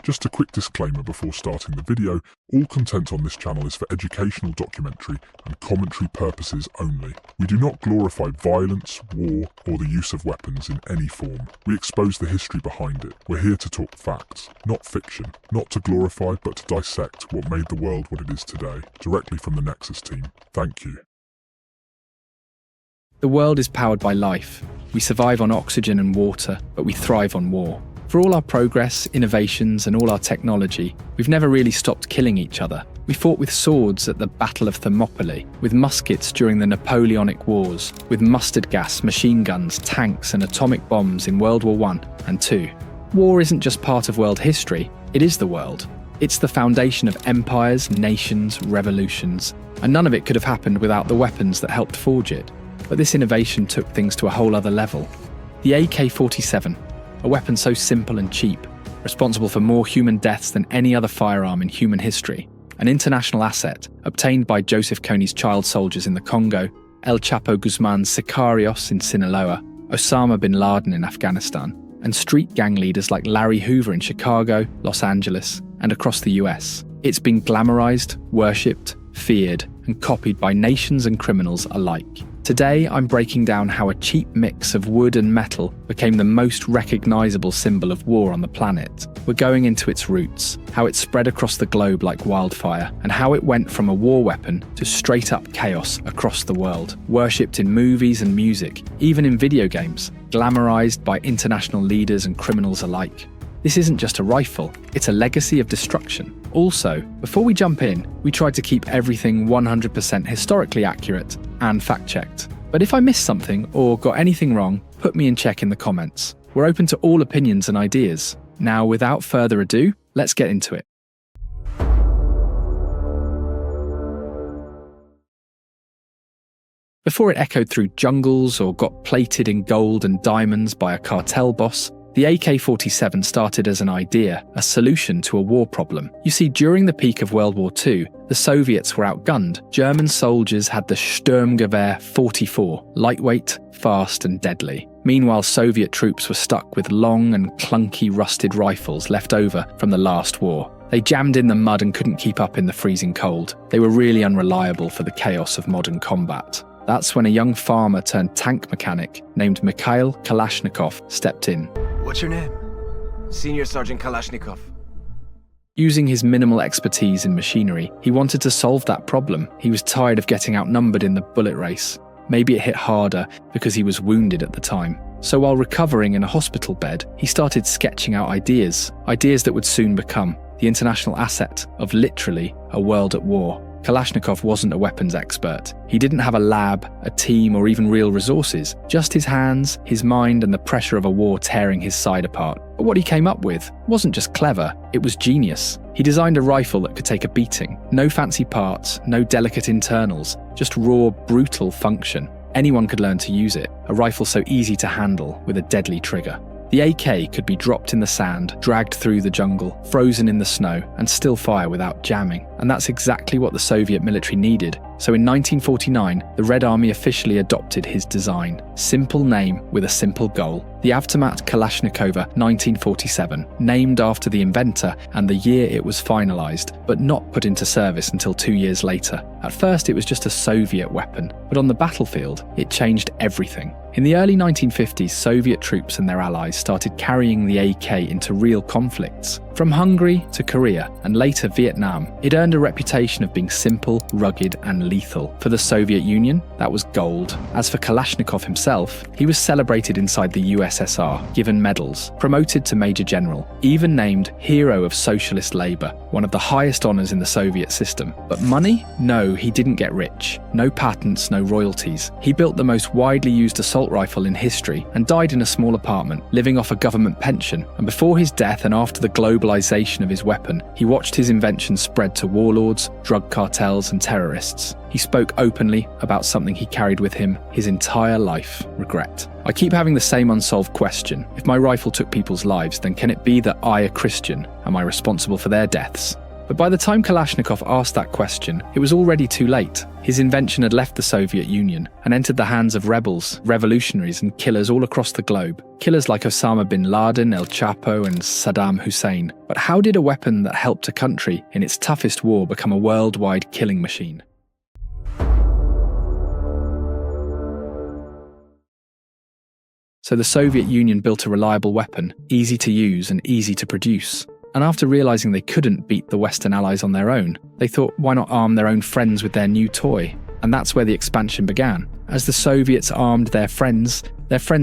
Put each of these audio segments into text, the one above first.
Just a quick disclaimer before starting the video, all content on this channel is for educational documentary and commentary purposes only. We do not glorify violence, war, or the use of weapons in any form. We expose the history behind it. We're here to talk facts, not fiction. Not to glorify, but to dissect what made the world what it is today, directly from the Nexus team. Thank you. The world is powered by life. We survive on oxygen and water, but we thrive on war. For all our progress, innovations, and all our technology, we've never really stopped killing each other. We fought with swords at the Battle of Thermopylae, with muskets during the Napoleonic Wars, with mustard gas, machine guns, tanks, and atomic bombs in World War I and II. War isn't just part of world history, it is the world. It's the foundation of empires, nations, revolutions, and none of it could have happened without the weapons that helped forge it. But this innovation took things to a whole other level. The AK-47, a weapon so simple and cheap, responsible for more human deaths than any other firearm in human history, an international asset obtained by Joseph Kony's child soldiers in the Congo, El Chapo Guzman's sicarios in Sinaloa, Osama bin Laden in Afghanistan, and street gang leaders like Larry Hoover in Chicago, Los Angeles, and across the US. It's been glamorized, worshipped, feared, and copied by nations and criminals alike. Today, I'm breaking down how a cheap mix of wood and metal became the most recognizable symbol of war on the planet. We're going into its roots, how it spread across the globe like wildfire, and how it went from a war weapon to straight-up chaos across the world, worshipped in movies and music, even in video games, glamorized by international leaders and criminals alike. This isn't just a rifle, it's a legacy of destruction. Also, before we jump in, we tried to keep everything 100% historically accurate and fact-checked. But if I missed something or got anything wrong, put me in check in the comments. We're open to all opinions and ideas. Now, without further ado, let's get into it. Before it echoed through jungles or got plated in gold and diamonds by a cartel boss, the AK-47 started as an idea, a solution to a war problem. You see, during the peak of World War II, the Soviets were outgunned. German soldiers had the Sturmgewehr 44, lightweight, fast and deadly. Meanwhile, Soviet troops were stuck with long and clunky rusted rifles left over from the last war. They jammed in the mud and couldn't keep up in the freezing cold. They were really unreliable for the chaos of modern combat. That's when a young farmer turned tank mechanic named Mikhail Kalashnikov stepped in. What's your name? Senior Sergeant Kalashnikov. Using his minimal expertise in machinery, he wanted to solve that problem. He was tired of getting outnumbered in the bullet race. Maybe it hit harder because he was wounded at the time. So while recovering in a hospital bed, he started sketching out ideas that would soon become the international asset of literally a world at war. Kalashnikov wasn't a weapons expert. He didn't have a lab, a team, or even real resources, just his hands, his mind, and the pressure of a war tearing his side apart. But what he came up with wasn't just clever, it was genius. He designed a rifle that could take a beating. No fancy parts, no delicate internals, just raw, brutal function. Anyone could learn to use it, a rifle so easy to handle with a deadly trigger. The AK could be dropped in the sand, dragged through the jungle, frozen in the snow, and still fire without jamming. And that's exactly what the Soviet military needed. So in 1949, the Red Army officially adopted his design. Simple name with a simple goal. The Avtomat Kalashnikova 1947, named after the inventor and the year it was finalized, but not put into service until 2 years later. At first it was just a Soviet weapon, but on the battlefield, it changed everything. In the early 1950s, Soviet troops and their allies started carrying the AK into real conflicts. From Hungary to Korea and later Vietnam, it earned a reputation of being simple, rugged and lethal. For the Soviet Union, that was gold. As for Kalashnikov himself, he was celebrated inside the USSR, given medals, promoted to Major General, even named Hero of Socialist Labour, one of the highest honours in the Soviet system. But money? No, he didn't get rich. No patents, no royalties. He built the most widely used assault rifle in history and died in a small apartment, living off a government pension. And before his death and after the globalization of his weapon, he watched his invention spread to warlords, drug cartels and terrorists. He spoke openly about something he carried with him his entire life: regret. I keep having the same unsolved question. If my rifle took people's lives, then can it be that I, a Christian, am I responsible for their deaths? But by the time Kalashnikov asked that question, it was already too late. His invention had left the Soviet Union and entered the hands of rebels, revolutionaries and killers all across the globe. Killers like Osama bin Laden, El Chapo and Saddam Hussein. But how did a weapon that helped a country in its toughest war become a worldwide killing machine? So the Soviet Union built a reliable weapon, easy to use and easy to produce. And after realizing they couldn't beat the Western allies on their own, they thought, why not arm their own friends with their new toy? And that's where the expansion began. As the Soviets armed their friends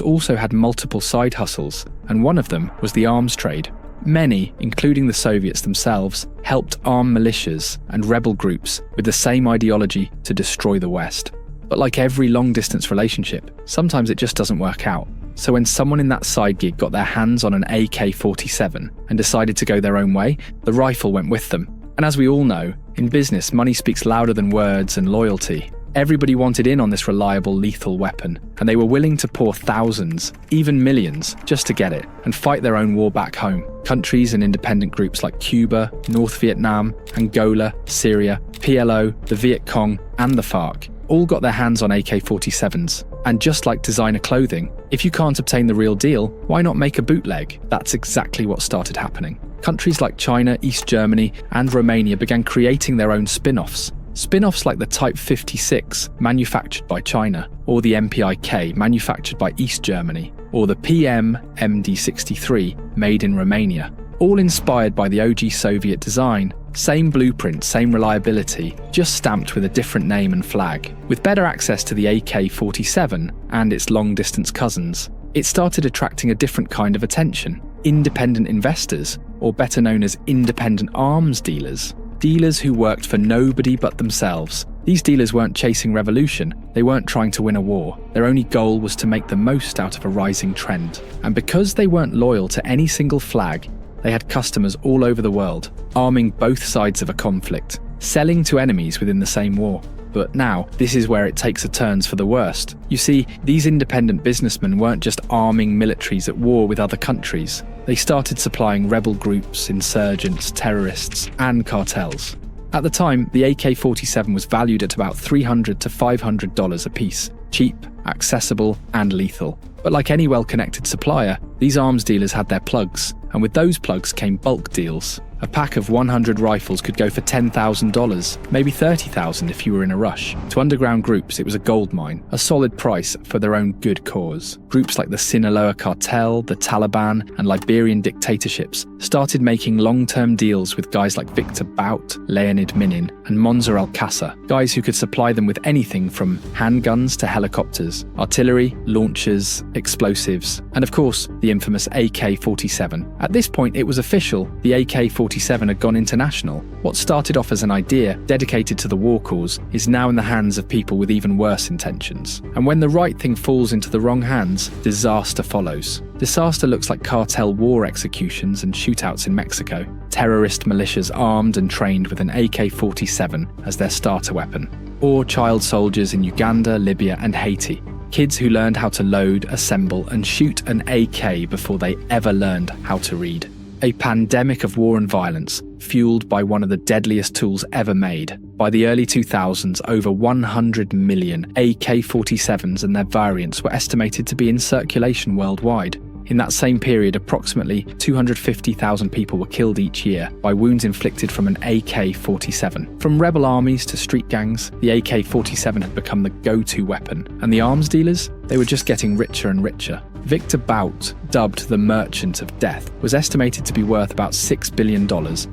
also had multiple side hustles, and one of them was the arms trade. Many, including the Soviets themselves, helped arm militias and rebel groups with the same ideology to destroy the West. But like every long-distance relationship, sometimes it just doesn't work out. So when someone in that side gig got their hands on an AK-47 and decided to go their own way, the rifle went with them. And as we all know, in business, money speaks louder than words and loyalty. Everybody wanted in on this reliable, lethal weapon, and they were willing to pour thousands, even millions, just to get it, and fight their own war back home. Countries and independent groups like Cuba, North Vietnam, Angola, Syria, PLO, the Viet Cong, and the FARC all got their hands on AK-47s. And just like designer clothing, if you can't obtain the real deal, why not make a bootleg? That's exactly what started happening. Countries like China, East Germany, and Romania began creating their own spin-offs. Spin-offs like the Type 56, manufactured by China, or the MPIK, manufactured by East Germany, or the PM MD63, made in Romania. All inspired by the OG Soviet design. Same blueprint, same reliability, just stamped with a different name and flag. With better access to the AK-47 and its long-distance cousins, it started attracting a different kind of attention. Independent investors, or better known as independent arms dealers. Dealers who worked for nobody but themselves. These dealers weren't chasing revolution, they weren't trying to win a war. Their only goal was to make the most out of a rising trend. And because they weren't loyal to any single flag, they had customers all over the world, arming both sides of a conflict, selling to enemies within the same war. But now, this is where it takes a turn for the worst. You see, these independent businessmen weren't just arming militaries at war with other countries. They started supplying rebel groups, insurgents, terrorists, and cartels. At the time, the AK-47 was valued at about $300 to $500 a piece, cheap, accessible, and lethal. But like any well-connected supplier, these arms dealers had their plugs, and with those plugs came bulk deals. A pack of 100 rifles could go for $10,000, maybe $30,000 if you were in a rush. To underground groups, it was a goldmine, a solid price for their own good cause. Groups like the Sinaloa cartel, the Taliban, and Liberian dictatorships started making long-term deals with guys like Victor Bout, Leonid Minin, and Monza Alcázar, guys who could supply them with anything from handguns to helicopters, artillery, launchers, explosives, and of course, the infamous AK-47. At this point, it was official, the AK-47 had gone international. What started off as an idea dedicated to the war cause is now in the hands of people with even worse intentions. And when the right thing falls into the wrong hands, disaster follows. Disaster looks like cartel war executions and shootouts in Mexico, terrorist militias armed and trained with an AK-47 as their starter weapon, or child soldiers in Uganda, Libya, and Haiti. Kids who learned how to load, assemble, and shoot an AK before they ever learned how to read. A pandemic of war and violence, fueled by one of the deadliest tools ever made. By the early 2000s, over 100 million AK-47s and their variants were estimated to be in circulation worldwide. In that same period, approximately 250,000 people were killed each year by wounds inflicted from an AK-47. From rebel armies to street gangs, the AK-47 had become the go-to weapon, and the arms dealers, they were just getting richer and richer. Victor Bout, dubbed the Merchant of Death, was estimated to be worth about $6 billion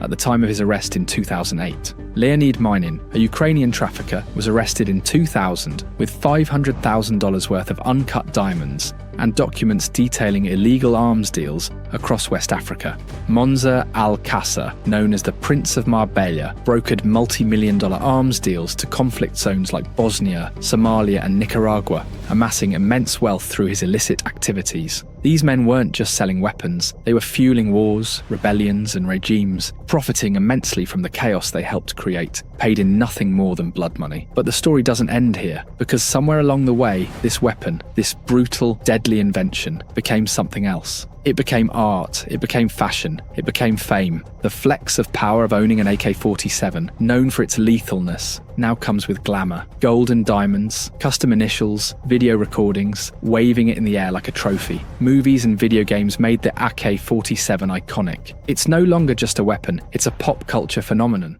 at the time of his arrest in 2008. Leonid Minin, a Ukrainian trafficker, was arrested in 2000 with $500,000 worth of uncut diamonds and documents detailing illegal arms deals across West Africa. Monza Alcázar, known as the Prince of Marbella, brokered multi-million-dollar arms deals to conflict zones like Bosnia, Somalia, and Nicaragua, amassing immense wealth through his illicit activities. These men weren't just selling weapons, they were fueling wars, rebellions, and regimes, profiting immensely from the chaos they helped create, paid in nothing more than blood money. But the story doesn't end here, because somewhere along the way, this weapon, this brutal, deadly invention, became something else. It became art, it became fashion, it became fame. The flex of power of owning an AK-47, known for its lethalness, now comes with glamour. Gold and diamonds, custom initials, video recordings, waving it in the air like a trophy. Movies and video games made the AK-47 iconic. It's no longer just a weapon, it's a pop culture phenomenon.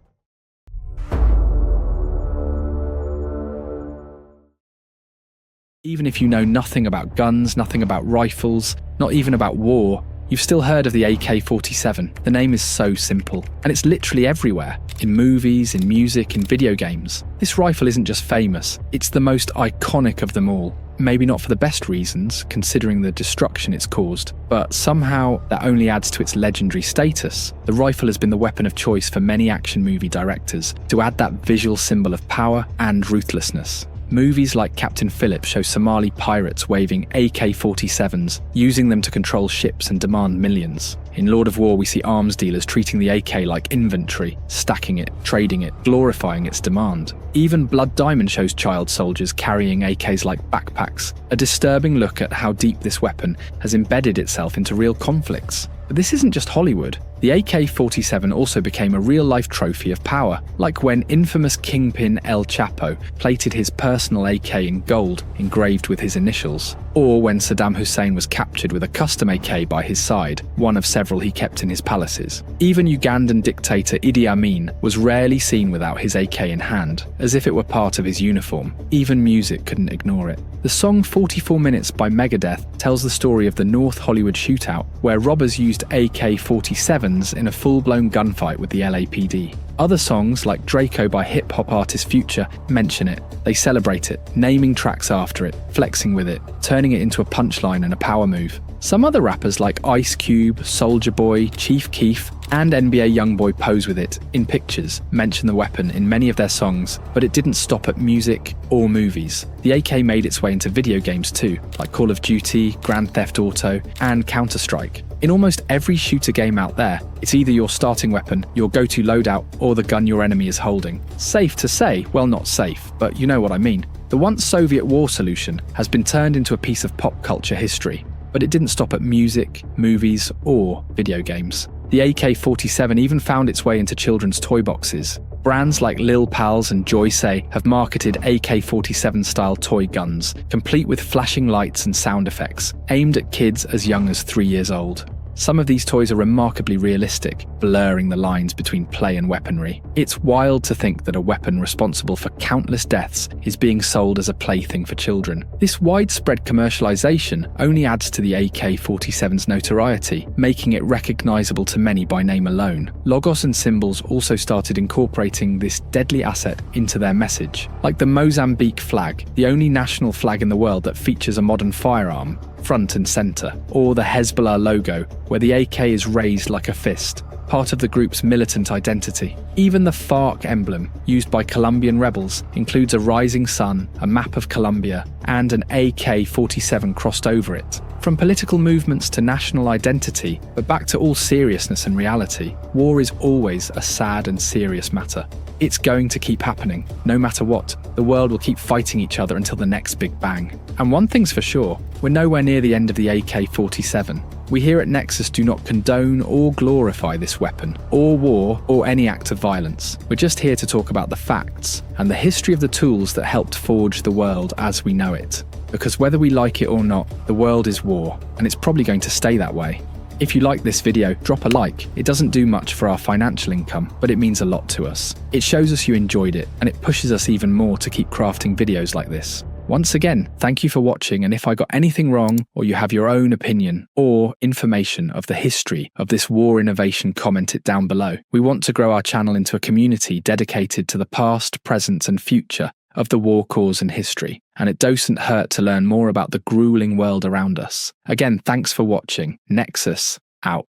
Even if you know nothing about guns, nothing about rifles, not even about war, you've still heard of the AK-47. The name is so simple, and it's literally everywhere. In movies, in music, in video games. This rifle isn't just famous, it's the most iconic of them all. Maybe not for the best reasons, considering the destruction it's caused, but somehow that only adds to its legendary status. The rifle has been the weapon of choice for many action movie directors, to add that visual symbol of power and ruthlessness. Movies like Captain Phillip show Somali pirates waving AK-47s, using them to control ships and demand millions. In Lord of War, we see arms dealers treating the AK like inventory, stacking it, trading it, glorifying its demand. Even Blood Diamond shows child soldiers carrying AKs like backpacks, a disturbing look at how deep this weapon has embedded itself into real conflicts. But this isn't just Hollywood. The AK-47 also became a real-life trophy of power, like when infamous kingpin El Chapo plated his personal AK in gold engraved with his initials, or when Saddam Hussein was captured with a custom AK by his side, one of several he kept in his palaces. Even Ugandan dictator Idi Amin was rarely seen without his AK in hand, as if it were part of his uniform. Even music couldn't ignore it. The song 44 Minutes by Megadeth tells the story of the North Hollywood shootout, where robbers used AK-47s in a full-blown gunfight with the LAPD. Other songs, like Draco by hip-hop artist Future, mention it. They celebrate it, naming tracks after it, flexing with it, turning it into a punchline and a power move. Some other rappers like Ice Cube, Soulja Boy, Chief Keef, and NBA Youngboy pose with it in pictures, mention the weapon in many of their songs, but it didn't stop at music or movies. The AK made its way into video games too, like Call of Duty, Grand Theft Auto, and Counter-Strike. In almost every shooter game out there, it's either your starting weapon, your go-to loadout, or the gun your enemy is holding. Safe to say, well, not safe, but you know what I mean. The once Soviet war solution has been turned into a piece of pop culture history, but it didn't stop at music, movies, or video games. The AK-47 even found its way into children's toy boxes. Brands like Lil Pals and Joy Say have marketed AK-47 style toy guns, complete with flashing lights and sound effects, aimed at kids as young as 3 years old. Some of these toys are remarkably realistic, blurring the lines between play and weaponry. It's wild to think that a weapon responsible for countless deaths is being sold as a plaything for children. This widespread commercialization only adds to the AK-47's notoriety, making it recognizable to many by name alone. Logos and symbols also started incorporating this deadly asset into their message, like the Mozambique flag, the only national flag in the world that features a modern firearm, front and center, or the Hezbollah logo, where the AK is raised like a fist, part of the group's militant identity. Even the FARC emblem, used by Colombian rebels, includes a rising sun, a map of Colombia, and an AK-47 crossed over it. From political movements to national identity, but back to all seriousness and reality, war is always a sad and serious matter. It's going to keep happening, no matter what. The world will keep fighting each other until the next big bang. And one thing's for sure, we're nowhere near the end of the AK-47. We here at Nexus do not condone or glorify this weapon, or war, or any act of violence. We're just here to talk about the facts, and the history of the tools that helped forge the world as we know it. Because whether we like it or not, the world is war, and it's probably going to stay that way. If you like this video, drop a like. It doesn't do much for our financial income, but it means a lot to us. It shows us you enjoyed it, and it pushes us even more to keep crafting videos like this. Once again, thank you for watching, and if I got anything wrong, or you have your own opinion, or information of the history of this war innovation, comment it down below. We want to grow our channel into a community dedicated to the past, present, and future of the war cause and history, and it doesn't hurt to learn more about the grueling world around us. Again, thanks for watching. Nexus, out.